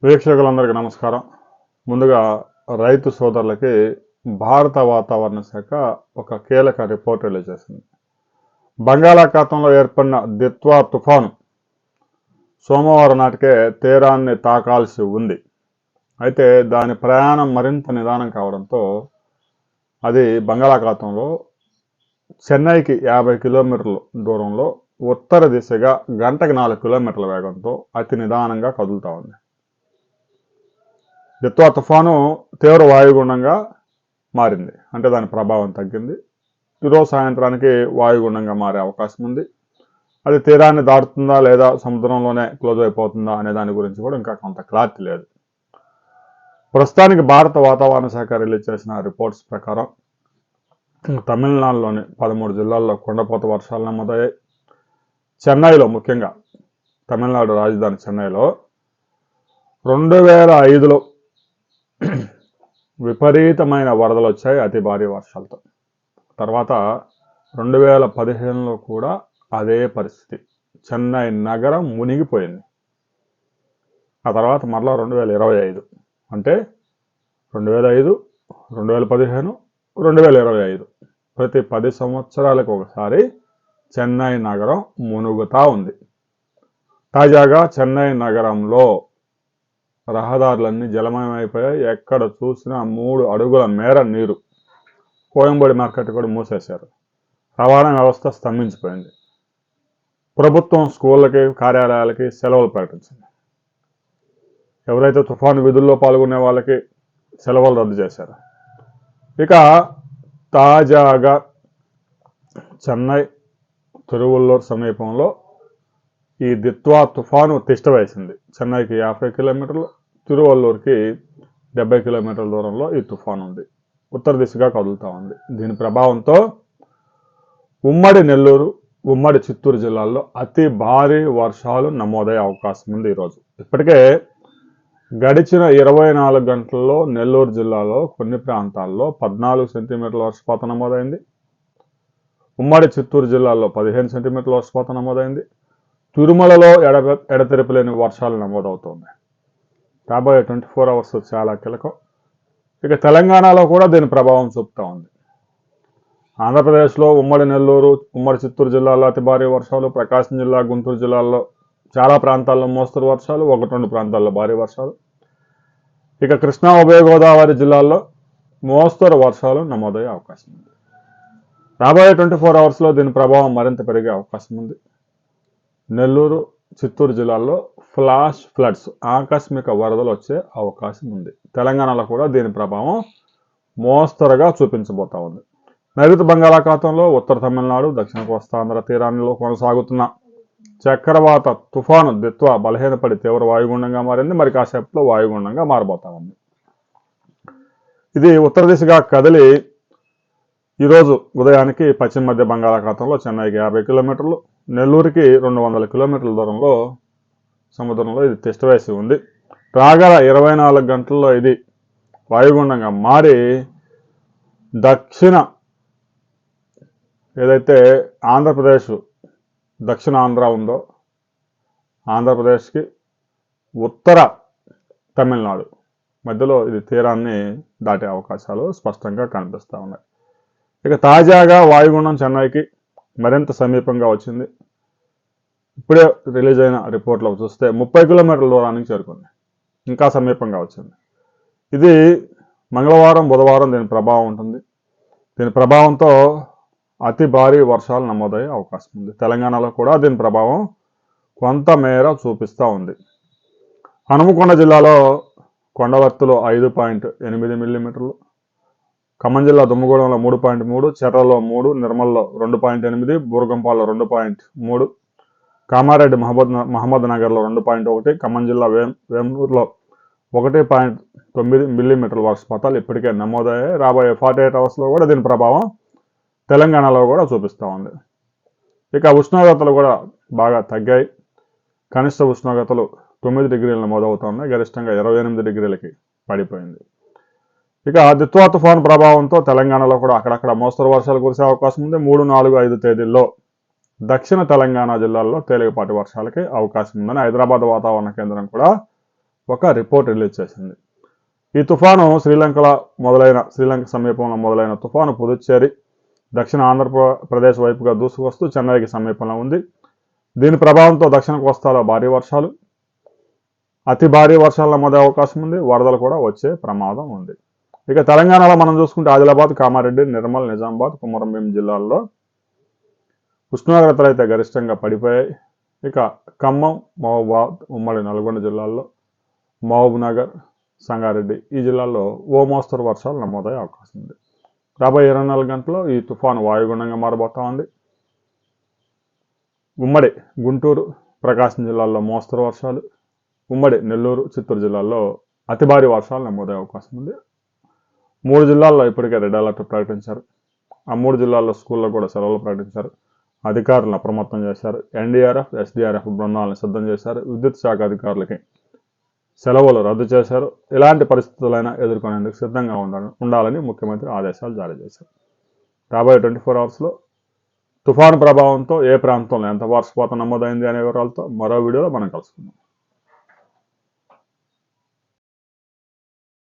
వీక్షకులందరికీ నమస్కారం. ముందుగా రైతు సోదరులకి భారత వాతావరణ శాఖ ఒక కీలక రిపోర్ట్ రిలీజ్ చేసింది. బంగాళాఖాతంలో ఏర్పడిన దిత్వా తుఫాను సోమవారం నాటికే తీరాన్ని తాకాల్సి ఉంది. అయితే దాని ప్రయాణం మరింత నిదానం కావడంతో అది బంగాళాఖాతంలో చెన్నైకి 50 కిలోమీటర్ల దూరంలో ఉత్తర దిశగా గంటకి 4 కిలోమీటర్ల వేగంతో అతి నిదానంగా కదులుతూ ఉంది. దిత్వా తుఫాను తీవ్ర వాయుగుండంగా మారింది, అంటే దాని ప్రభావం తగ్గింది. ఈరోజు సాయంత్రానికి వాయుగుండంగా మారే అవకాశం ఉంది. అది తీరాన్ని దాటుతుందా లేదా సముద్రంలోనే క్లోజ్ అయిపోతుందా అనే దాని గురించి కూడా ఇంకా కొంత క్లారిటీ లేదు. ప్రస్తుతానికి భారత వాతావరణ శాఖ రిలీజ్ చేసిన రిపోర్ట్స్ ప్రకారం తమిళనాడులోని 13 జిల్లాల్లో కుండపోత వర్షాలు నమోదయ్యాయి. చెన్నైలో, ముఖ్యంగా తమిళనాడు రాజధాని చెన్నైలో 2005లో విపరీతమైన వరదలు వచ్చాయి అతి భారీ వర్షాలతో. తర్వాత 2015లో కూడా అదే పరిస్థితి, చెన్నై నగరం మునిగిపోయింది. ఆ తర్వాత మరలా 2025, అంటే 2005, 2015, 2025 ప్రతి 10 సంవత్సరాలకు ఒకసారి చెన్నై నగరం మునుగుతూ ఉంది. తాజాగా చెన్నై నగరంలో రహదారులన్నీ జలమయమైపోయాయి. ఎక్కడ చూసినా 3 అడుగుల మేర నీరు. కోయంబడి మార్కెట్ కూడా మూసేశారు. రవాణా వ్యవస్థ స్తంభించిపోయింది. ప్రభుత్వం స్కూళ్ళకి, కార్యాలయాలకి సెలవులు ప్రకటించింది. ఎవరైతే తుఫాను విధుల్లో పాల్గొనే వాళ్ళకి సెలవులు రద్దు చేశారు. ఇక తాజాగా చెన్నై తిరువల్లూరు సమీపంలో ఈ దిత్వా తుఫాను తిష్ట వేసింది. చెన్నైకి 50 కిలోమీటర్లు, తిరువల్లూరుకి 70 కిలోమీటర్ల దూరంలో ఈ తుఫాను ఉంది. ఉత్తర దిశగా కదులుతూ ఉంది. దీని ప్రభావంతో ఉమ్మడి నెల్లూరు, ఉమ్మడి చిత్తూరు జిల్లాల్లో అతి భారీ వర్షాలు నమోదయ్యే అవకాశం ఉంది ఈరోజు. ఇప్పటికే గడిచిన 24 గంటల్లో నెల్లూరు జిల్లాలో కొన్ని ప్రాంతాల్లో 14 సెంటీమీటర్ల వర్షపాతం నమోదైంది. ఉమ్మడి చిత్తూరు జిల్లాలో 15 సెంటీమీటర్ల వర్షపాతం నమోదైంది. తిరుమలలో ఎడతెరిపిలేని వర్షాలు నమోదవుతున్నాయి. రాబోయే 24 అవర్స్ చాలా కీలకం. ఇక తెలంగాణలో కూడా దీని ప్రభావం చూపుతూ ఉంది. ఆంధ్రప్రదేశ్లో ఉమ్మడి నెల్లూరు, ఉమ్మడి చిత్తూరు జిల్లాలో అతి భారీ వర్షాలు, ప్రకాశం జిల్లా, గుంటూరు జిల్లాల్లో చాలా ప్రాంతాల్లో మోస్తరు వర్షాలు, 1-2 ప్రాంతాల్లో భారీ వర్షాలు. ఇక కృష్ణా, ఉభయ గోదావరి జిల్లాల్లో మోస్తరు వర్షాలు నమోదయ్యే అవకాశం ఉంది. రాబోయే 24 అవర్స్లో దీని ప్రభావం మరింత పెరిగే అవకాశం ఉంది. నెల్లూరు, చిత్తూరు జిల్లాల్లో ఫ్లాష్ ఫ్లడ్స్, ఆకస్మిక వరదలు వచ్చే అవకాశం ఉంది. తెలంగాణలో కూడా దీని ప్రభావం మోస్తరుగా చూపించబోతా ఉంది. నైరుతి బంగాళాఖాతంలో ఉత్తర తమిళనాడు, దక్షిణ కోస్తాంధ్ర తీరాల్లో కొనసాగుతున్న చక్రవాత తుఫాను దిత్వా బలహీనపడి తీవ్ర వాయుగుండంగా మారింది. మరి కాసేపులో వాయుగుండంగా మారబోతా ఉంది. ఇది ఉత్తర దిశగా కదిలి ఈరోజు ఉదయానికి పశ్చిమ మధ్య బంగాళాఖాతంలో చెన్నైకి 50 కిలోమీటర్లు, నెల్లూరుకి 200 కిలోమీటర్ల దూరంలో సముద్రంలో ఇది తిష్టవేసి ఉంది. రాగల 24 గంటల్లో ఇది వాయుగుండంగా మారి దక్షిణ, ఏదైతే ఆంధ్రప్రదేశ్ దక్షిణ ఆంధ్ర ఉందో, ఆంధ్రప్రదేశ్కి ఉత్తర తమిళనాడు మధ్యలో ఇది తీరాన్ని దాటే అవకాశాలు స్పష్టంగా కనిపిస్తూ ఉన్నాయి. ఇక తాజాగా వాయుగుండం చెన్నైకి మరింత సమీపంగా వచ్చింది. ఇప్పుడే రిలీజ్ అయిన రిపోర్ట్లో చూస్తే 30 కిలోమీటర్ల దూరానికి చేరుకుంది. ఇంకా సమీపంగా వచ్చింది. ఇది మంగళవారం, బుధవారం దీని ప్రభావం ఉంటుంది. దీని ప్రభావంతో అతి భారీ వర్షాలు నమోదయ్యే అవకాశం ఉంది. తెలంగాణలో కూడా దీని ప్రభావం కొంతమేర చూపిస్తూ ఉంది. హనుమకొండ జిల్లాలో కొండవర్తిలో 5.8 మిల్లీమీటర్లు, ఖమ్మం జిల్లా దుమ్మగూడెంలో 3.3, చెర్రలో 3, నిర్మల్లో 2.8, బూరగంపాల్లో 2.3, కామారెడ్డి మహమ్మద్ నగర్లో 2.1, ఖమ్మం జిల్లా వేమూరులో 1.9 మిల్లీమీటర్ల వర్షపాతాలు ఇప్పటికే నమోదయ్యాయి. రాబోయే 48 అవర్స్లో కూడా దీని ప్రభావం తెలంగాణలో కూడా చూపిస్తూ ఉంది. ఇక ఉష్ణోగ్రతలు కూడా బాగా తగ్గాయి. కనిష్ట ఉష్ణోగ్రతలు 9 డిగ్రీలు నమోదవుతూ ఉన్నాయి. గరిష్టంగా 28 డిగ్రీలకి పడిపోయింది. ఇక దిత్వా తుఫాను ప్రభావంతో తెలంగాణలో కూడా అక్కడక్కడ మోస్తరు వర్షాలు కురిసే అవకాశం ఉంది. 3, 4, 5 తేదీల్లో దక్షిణ తెలంగాణ జిల్లాల్లో తేలికపాటి వర్షాలకి అవకాశం ఉందని హైదరాబాద్ వాతావరణ కేంద్రం కూడా ఒక రిపోర్ట్ రిలీజ్ చేసింది. ఈ తుఫాను శ్రీలంక సమీపంలో మొదలైన తుఫాను పుదుచ్చేరి, దక్షిణ ఆంధ్రప్రదేశ్ వైపుగా దూసుకొస్తూ చెన్నైకి సమీపంలో ఉంది. దీని ప్రభావంతో దక్షిణ కోస్తాలో భారీ వర్షాలు, అతి భారీ వర్షాలు నమోదే అవకాశం ఉంది. వరదలు కూడా వచ్చే ప్రమాదం ఉంది. ఇక తెలంగాణలో మనం చూసుకుంటే ఆదిలాబాద్, కామారెడ్డి, నిర్మల్, నిజామాబాద్, కొమరంభీం జిల్లాల్లో ఉష్ణోగ్రతలు అయితే గరిష్టంగా పడిపోయాయి. ఇక ఖమ్మం, మహబూబాద్, ఉమ్మడి నల్గొండ జిల్లాల్లో, మహబూబ్ నగర్, సంగారెడ్డి ఈ జిల్లాల్లో ఓ మోస్తరు వర్షాలు నమోదయ్యే అవకాశం ఉంది. రాబోయే 24 గంటల్లో ఈ తుఫాను వాయుగుండంగా మారబోతా ఉంది. ఉమ్మడి గుంటూరు, ప్రకాశం జిల్లాల్లో మోస్తరు వర్షాలు, ఉమ్మడి నెల్లూరు, చిత్తూరు జిల్లాల్లో అతి భారీ వర్షాలు నమోదయ్యే అవకాశం ఉంది. 3 జిల్లాల్లో ఇప్పటికే రెడ్ అలర్ట్ ప్రకటించారు. ఆ 3 జిల్లాల్లో స్కూల్లో కూడా సెలవులు ప్రకటించారు. అధికారులను అప్రమత్తం చేశారు. ఎన్డీఆర్ఎఫ్, ఎస్డీఆర్ఎఫ్ బృందాలను సిద్ధం చేశారు. విద్యుత్ శాఖ అధికారులకి సెలవులు రద్దు చేశారు. ఎలాంటి పరిస్థితులైనా ఎదుర్కొనేందుకు సిద్ధంగా ఉండాలని ముఖ్యమంత్రి ఆదేశాలు జారీ చేశారు. రాబోయే 24 అవర్స్లో తుఫాను ప్రభావంతో ఏ ప్రాంతంలో ఎంత వర్షపాతం నమోదైంది అనే వివరాలతో మరో వీడియోలో మనం కలుసుకుందాం.